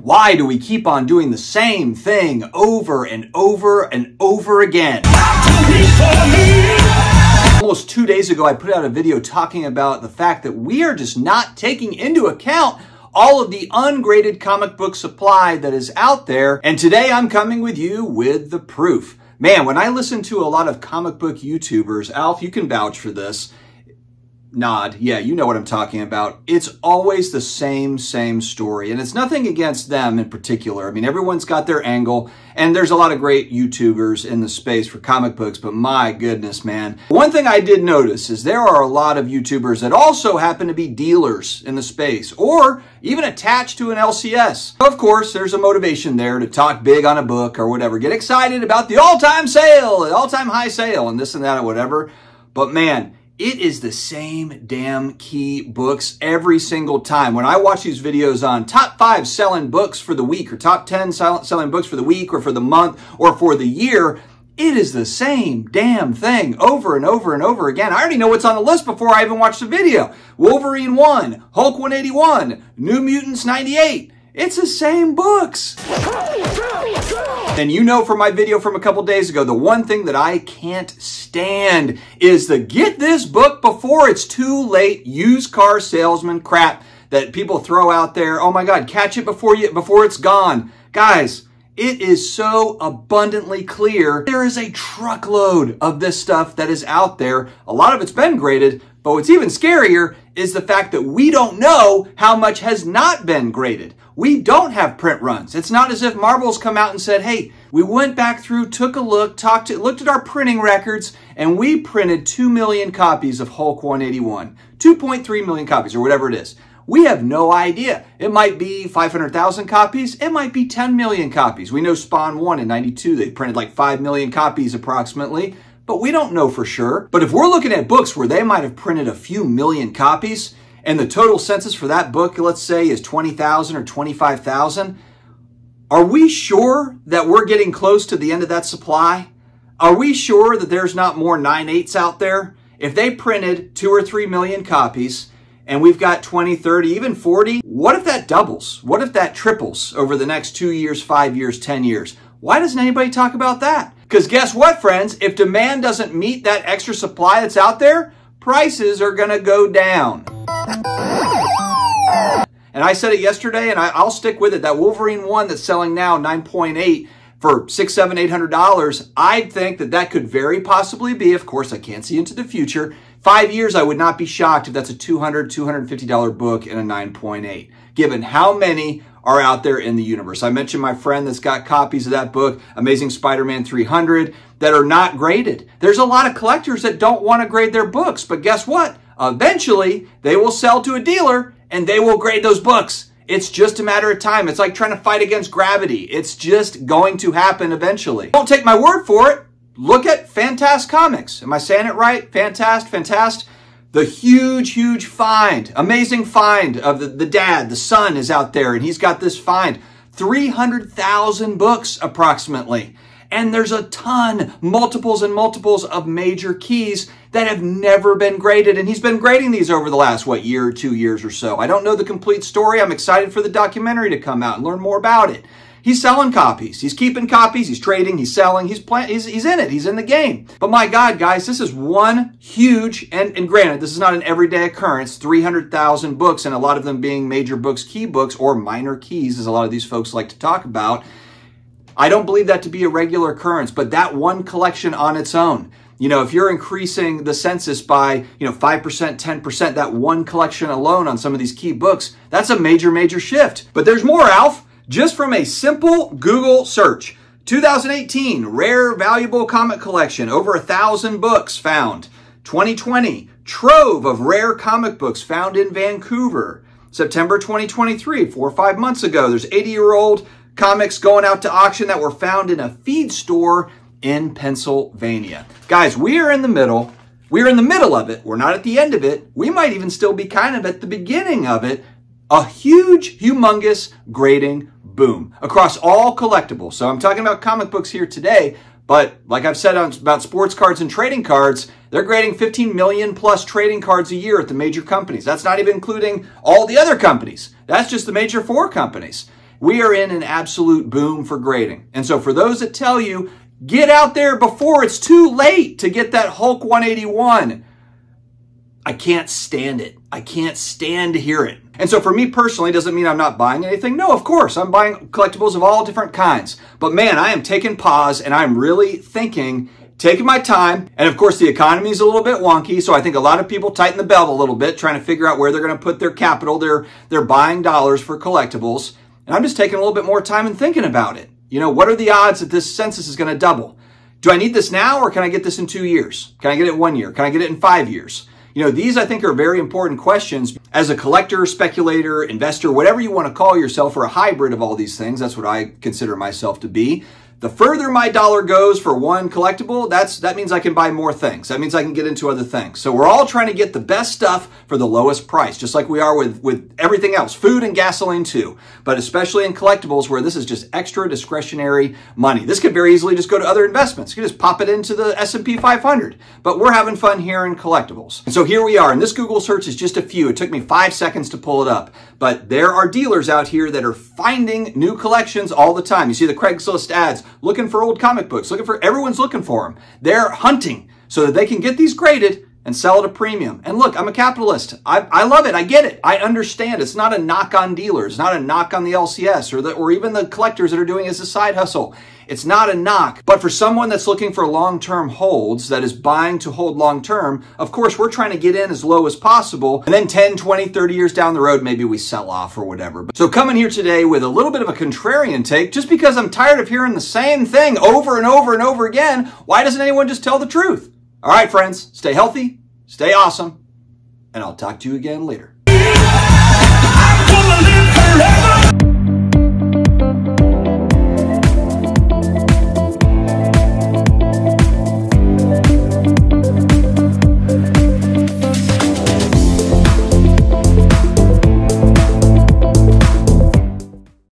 Why do we keep on doing the same thing over and over and over again? Almost 2 days ago, I put out a video talking about the fact that we are just not taking into account all of the ungraded comic book supply that is out there. And today I'm coming with you with the proof. Man, when I listen to a lot of comic book YouTubers, Alf, you can vouch for this. Nod. Yeah, you know what I'm talking about. It's always the same story. And it's nothing against them in particular. I mean, everyone's got their angle, and there's a lot of great YouTubers in the space for comic books, but my goodness, man. One thing I did notice is there are a lot of YouTubers that also happen to be dealers in the space, or even attached to an LCS. Of course, there's a motivation there to talk big on a book or whatever. Get excited about the all-time sale, the all-time high sale, and this and that or whatever. But man, it is the same damn key books every single time. When I watch these videos on top 5 selling books for the week, or top 10 selling books for the week or for the month or for the year, it is the same damn thing over and over and over again. I already know what's on the list before I even watch the video. Wolverine 1, Hulk 181, New Mutants 98. It's the same books. And you know from my video from a couple days ago, the one thing that I can't stand is the get this book before it's too late used car salesman crap that people throw out there. Oh my God, catch it before it's gone. Guys, it is so abundantly clear. There is a truckload of this stuff that is out there. A lot of it's been graded, but what's even scarier is the fact that we don't know how much has not been graded. We don't have print runs. It's not as if Marvel's come out and said, hey, we went back through, took a look, looked at our printing records, and we printed 2 million copies of Hulk 181, 2.3 million copies, or whatever it is. We have no idea. It might be 500,000 copies. It might be 10 million copies. We know Spawn 1 in 92, they printed like 5 million copies approximately, but we don't know for sure. But if we're looking at books where they might have printed a few million copies, and the total census for that book, let's say, is 20,000 or 25,000, are we sure that we're getting close to the end of that supply? Are we sure that there's not more 9/8s out there? If they printed 2 or 3 million copies, and we've got 20, 30, even 40, what if that doubles? What if that triples over the next 2 years, 5 years, 10 years? Why doesn't anybody talk about that? Because guess what, friends? If demand doesn't meet that extra supply that's out there, prices are going to go down. And I said it yesterday, and I'll stick with it. That Wolverine 1 that's selling now 9.8 for $600, $700, $800, I'd think that that could very possibly be, of course, I can't see into the future. 5 years, I would not be shocked if that's a $200, $250 book and a 9.8, given how many are out there in the universe. I mentioned my friend that's got copies of that book, Amazing Spider-Man 300, that are not graded. There's a lot of collectors that don't want to grade their books, but guess what? Eventually, they will sell to a dealer and they will grade those books. It's just a matter of time. It's like trying to fight against gravity. It's just going to happen eventually. Don't take my word for it. Look at Fantasia Comics. Am I saying it right? Fantast. The huge find, amazing find of the dad, the son is out there, and he's got this find. 300,000 books approximately. And there's a ton, multiples and multiples of major keys that have never been graded. And he's been grading these over the last, year or 2 years or so. I don't know the complete story. I'm excited for the documentary to come out and learn more about it. He's selling copies. He's keeping copies. He's trading. He's selling. He's in it. He's in the game. But my God, guys, this is one huge, and granted, this is not an everyday occurrence, 300,000 books, and a lot of them being major books, key books, or minor keys, as a lot of these folks like to talk about. I don't believe that to be a regular occurrence, but that one collection on its own, you know, if you're increasing the census by, 5%, 10%, that one collection alone on some of these key books, that's a major shift. But there's more, Alf. Just from a simple Google search, 2018 rare valuable comic collection, over 1,000 books found. 2020 trove of rare comic books found in Vancouver. September 2023, 4 or 5 months ago, there's 80-year-old comics going out to auction that were found in a feed store in Pennsylvania. Guys, we are in the middle. We're in the middle of it. We're not at the end of it. We might even still be kind of at the beginning of it. A huge, humongous grading boom across all collectibles. So I'm talking about comic books here today, but like I've said about sports cards and trading cards, they're grading 15 million plus trading cards a year at the major companies. That's not even including all the other companies. That's just the major 4 companies. We are in an absolute boom for grading. And so for those that tell you, get out there before it's too late to get that Hulk 181, I can't stand it. I can't stand to hear it. And so for me personally, doesn't mean I'm not buying anything. No, of course, I'm buying collectibles of all different kinds. But man, I am taking pause and I'm really thinking, taking my time. And of course, the economy is a little bit wonky. So I think a lot of people tighten the belt a little bit, trying to figure out where they're going to put their capital, their buying dollars for collectibles. And I'm just taking a little bit more time and thinking about it. You know, what are the odds that this census is going to double? Do I need this now or can I get this in 2 years? Can I get it in 1 year? Can I get it in 5 years? You know, these I think are very important questions as a collector, speculator, investor, whatever you want to call yourself, or a hybrid of all these things. That's what I consider myself to be. The further my dollar goes for one collectible, that means I can buy more things. That means I can get into other things. So we're all trying to get the best stuff for the lowest price, just like we are with everything else, food and gasoline too, but especially in collectibles where this is just extra discretionary money. This could very easily just go to other investments. You could just pop it into the S&P 500, but we're having fun here in collectibles. And so here we are, and this Google search is just a few. It took me 5 seconds to pull it up, but there are dealers out here that are finding new collections all the time. You see the Craigslist ads, looking for old comic books, everyone's looking for them. They're hunting so that they can get these graded and sell at a premium. And look, I'm a capitalist. I love it. I get it. I understand. It's not a knock on dealers, not a knock on the LCS or even the collectors that are doing it as a side hustle. It's not a knock. But for someone that's looking for long-term holds, that is buying to hold long-term, of course, we're trying to get in as low as possible. And then 10, 20, 30 years down the road, maybe we sell off or whatever. So coming here today with a little bit of a contrarian take, just because I'm tired of hearing the same thing over and over and over again, why doesn't anyone just tell the truth? All right, friends, stay healthy, stay awesome, and I'll talk to you again later.